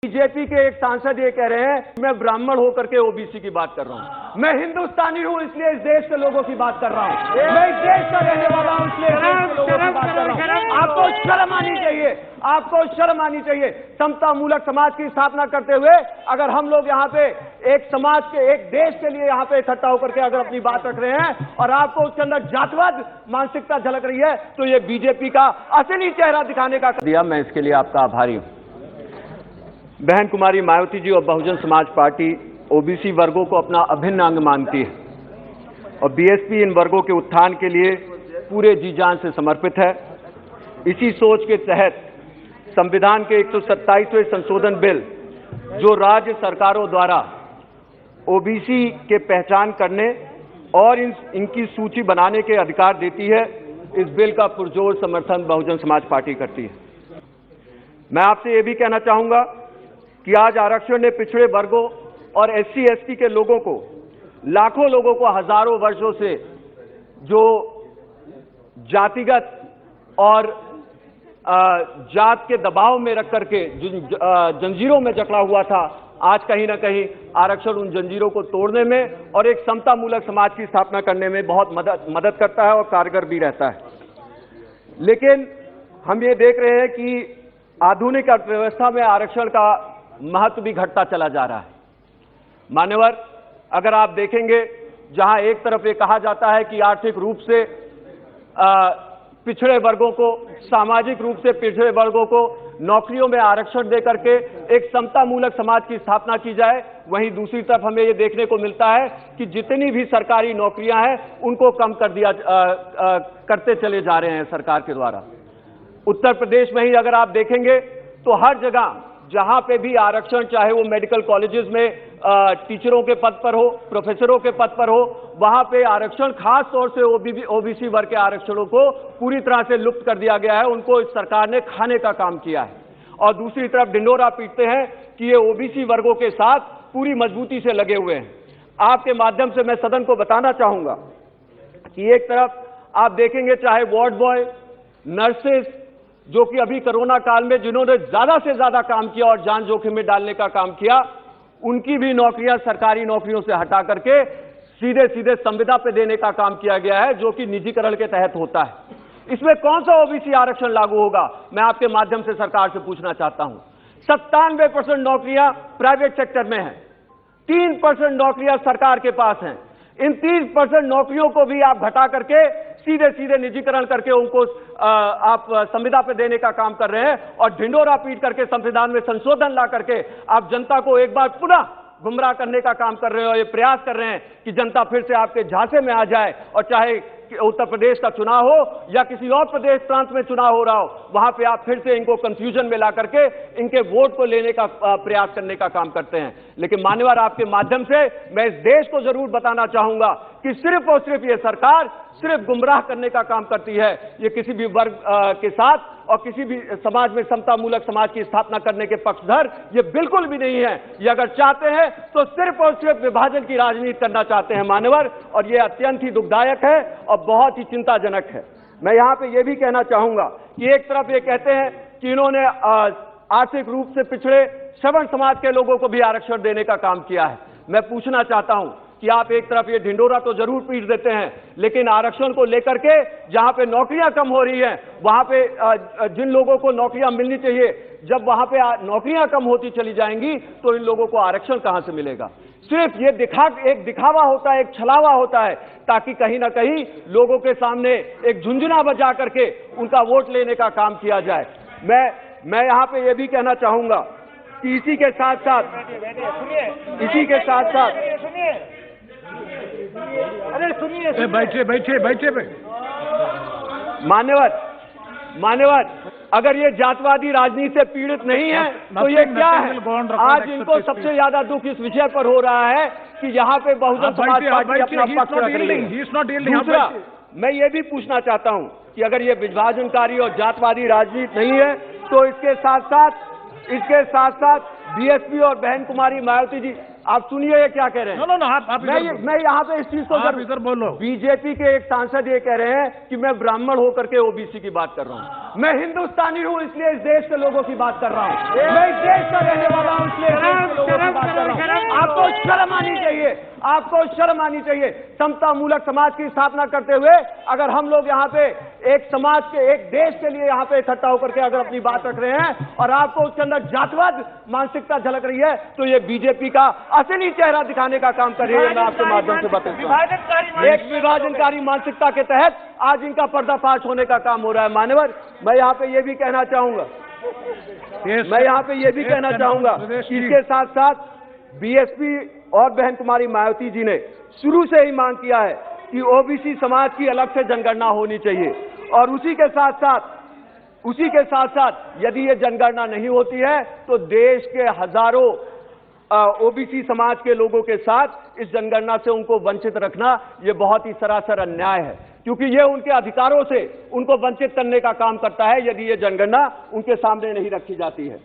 BJP के एक सांसद ये कह रहे हैं मैं ब्राह्मण होकर के ओबीसी की बात कर रहा हूं। मैं हिंदुस्तानी हूं इसलिए इस देश के लोगों की बात कर रहा हूं। मैं इस देश का रहने वाला हूं इसलिए इस देश के लोगों की बात कर रहा हूं। आपको शर्म आनी चाहिए, आपको शर्म आनी चाहिए। समता मूलक समाज की स्थापना करते हुए अगर हम लोग यहाँ पे एक समाज के, एक देश के लिए यहाँ पे इकट्ठा होकर के अगर अपनी बात रख रहे हैं और आपको उसके अंदर जातिवाद मानसिकता झलक रही है तो ये बीजेपी का असली चेहरा दिखाने का दिया। मैं इसके लिए आपका आभारी हूं। बहन कुमारी मायावती जी और बहुजन समाज पार्टी ओबीसी वर्गों को अपना अभिन्न अंग मानती है और बीएसपी इन वर्गों के उत्थान के लिए पूरे जी जान से समर्पित है। इसी सोच के तहत संविधान के 127वें संशोधन बिल जो राज्य सरकारों द्वारा ओबीसी के पहचान करने और इनकी सूची बनाने के अधिकार देती है, इस बिल का पुरजोर समर्थन बहुजन समाज पार्टी करती है। मैं आपसे ये भी कहना चाहूंगा कि आज आरक्षण ने पिछड़े वर्गों और एससी एसटी के लोगों को, लाखों लोगों को हजारों वर्षों से जो जातिगत और जात के दबाव में रख करके जंजीरों में जकड़ा हुआ था, आज कहीं ना कहीं आरक्षण उन जंजीरों को तोड़ने में और एक समता मूलक समाज की स्थापना करने में बहुत मदद करता है और कारगर भी रहता है। लेकिन हम ये देख रहे हैं कि आधुनिक अर्थव्यवस्था में आरक्षण का महत्व भी घटता चला जा रहा है। मान्यवर, अगर आप देखेंगे जहां एक तरफ ये कहा जाता है कि आर्थिक रूप से पिछड़े वर्गों को, सामाजिक रूप से पिछड़े वर्गों को नौकरियों में आरक्षण देकर के एक समता मूलक समाज की स्थापना की जाए, वहीं दूसरी तरफ हमें ये देखने को मिलता है कि जितनी भी सरकारी नौकरियां हैं उनको कम कर दिया करते चले जा रहे हैं सरकार के द्वारा। उत्तर प्रदेश में ही अगर आप देखेंगे तो हर जगह जहां पे भी आरक्षण, चाहे वो मेडिकल कॉलेजेस में टीचरों के पद पर हो, प्रोफेसरों के पद पर हो, वहां पे आरक्षण खास तौर से ओबीसी वर्ग के आरक्षणों को पूरी तरह से लुप्त कर दिया गया है। उनको इस सरकार ने खाने का काम किया है और दूसरी तरफ ढिंडोरा पीटते हैं कि ये ओबीसी वर्गों के साथ पूरी मजबूती से लगे हुए हैं। आपके माध्यम से मैं सदन को बताना चाहूंगा कि एक तरफ आप देखेंगे चाहे वार्ड बॉय, नर्सेस, जो कि अभी कोरोना काल में जिन्होंने ज्यादा से ज्यादा काम किया और जान जोखिम में डालने का काम किया, उनकी भी नौकरियां सरकारी नौकरियों से हटा करके सीधे सीधे संविदा पे देने का काम किया गया है, जो कि निजीकरण के तहत होता है। इसमें कौन सा ओबीसी आरक्षण लागू होगा, मैं आपके माध्यम से सरकार से पूछना चाहता हूं। 97% नौकरियां प्राइवेट सेक्टर में हैं, 3% नौकरियां सरकार के पास हैं। इन 30% नौकरियों को भी आप घटा करके सीधे सीधे निजीकरण करके उनको आप संविदा पे देने का काम कर रहे हैं और ढिंडोरा पीट करके संविधान में संशोधन ला करके आप जनता को एक बार पुनः गुमराह करने का काम कर रहे हो। ये प्रयास कर रहे हैं कि जनता फिर से आपके झांसे में आ जाए और चाहे उत्तर प्रदेश का चुनाव हो या किसी और प्रदेश प्रांत में चुनाव हो रहा हो, वहां पे आप फिर से इनको कंफ्यूजन में ला करके इनके वोट को लेने का प्रयास करने का काम करते हैं। लेकिन मान्यवर, आपके माध्यम से मैं इस देश को जरूर बताना चाहूंगा कि सिर्फ और सिर्फ ये सरकार सिर्फ गुमराह करने का काम करती है। ये किसी भी वर्ग के साथ और किसी भी समाज में समता मूलक समाज की स्थापना करने के पक्षधर ये बिल्कुल भी नहीं है। ये अगर चाहते हैं तो सिर्फ और सिर्फ विभाजन की राजनीति करना चाहते हैं मान्यवर, और ये अत्यंत ही दुखदायक है और बहुत ही चिंताजनक है। मैं यहां पे ये भी कहना चाहूंगा कि एक तरफ ये कहते हैं कि इन्होंने आर्थिक रूप से पिछड़े श्रवण समाज के लोगों को भी आरक्षण देने का काम किया है। मैं पूछना चाहता हूं कि आप एक तरफ ये ढिंडोरा तो जरूर पीट देते हैं, लेकिन आरक्षण को लेकर के जहां पे नौकरियां कम हो रही हैं, वहां पे जिन लोगों को नौकरियां मिलनी चाहिए, जब वहां पे नौकरियां कम होती चली जाएंगी तो इन लोगों को आरक्षण कहां से मिलेगा। सिर्फ ये एक दिखावा होता है, एक छलावा होता है, ताकि कहीं ना कहीं लोगों के सामने एक झुंझुना बजा करके उनका वोट लेने का काम किया जाए। मैं यहां पे ये भी कहना चाहूंगा कि इसी के साथ साथ अरे सुनिए, बैठे मान्यवर, अगर ये जातवादी राजनीति से पीड़ित नहीं है तो ये क्या है। आज इनको सबसे ज्यादा दुख इस विषय पर हो रहा है कि यहाँ पे बहुजन समाज पार्टी अपना पक्ष रख रही है। दूसरा, मैं ये भी पूछना चाहता हूँ कि अगर ये विभाजनकारी और जातवादी राजनीति नहीं है तो इसके साथ साथ बीएसपी और बहन कुमारी मायावती जी, आप सुनिए ये क्या कह रहे हैं। मैं यहाँ पे इस चीज को इधर बोलो। बीजेपी के एक सांसद ये कह रहे हैं कि मैं ब्राह्मण होकर के ओबीसी की बात कर रहा हूँ। मैं हिंदुस्तानी हूँ इसलिए इस देश के लोगों की बात कर रहा हूँ। मैं इस देश का रहने वाला शर्म आनी चाहिए, आपको शर्म आनी चाहिए। समता मूलक समाज की स्थापना करते हुए अगर हम लोग यहाँ पे एक समाज के, एक देश के लिए यहाँ पे इकट्ठा होकर के अगर अपनी बात रख रहे हैं और आपको उसके अंदर जातवाद मानसिकता झलक रही है, तो ये बीजेपी का असली चेहरा दिखाने का काम कर रही है। मैं आपके माध्यम से बताऊंगा, एक विभाजनकारी मानसिकता के तहत आज इनका पर्दाफाश होने का काम हो रहा है। मान्यवर, मैं यहाँ पे ये भी कहना चाहूंगा कि इसके साथ साथ बीएसपी और बहन कुमारी मायावती जी ने शुरू से ही मांग किया है कि ओबीसी समाज की अलग से जनगणना होनी चाहिए, और उसी के साथ साथ यदि ये जनगणना नहीं होती है तो देश के हजारों ओबीसी समाज के लोगों के साथ इस जनगणना से उनको वंचित रखना ये बहुत ही सरासर अन्याय है, क्योंकि ये उनके अधिकारों से उनको वंचित करने का काम करता है यदि ये जनगणना उनके सामने नहीं रखी जाती है।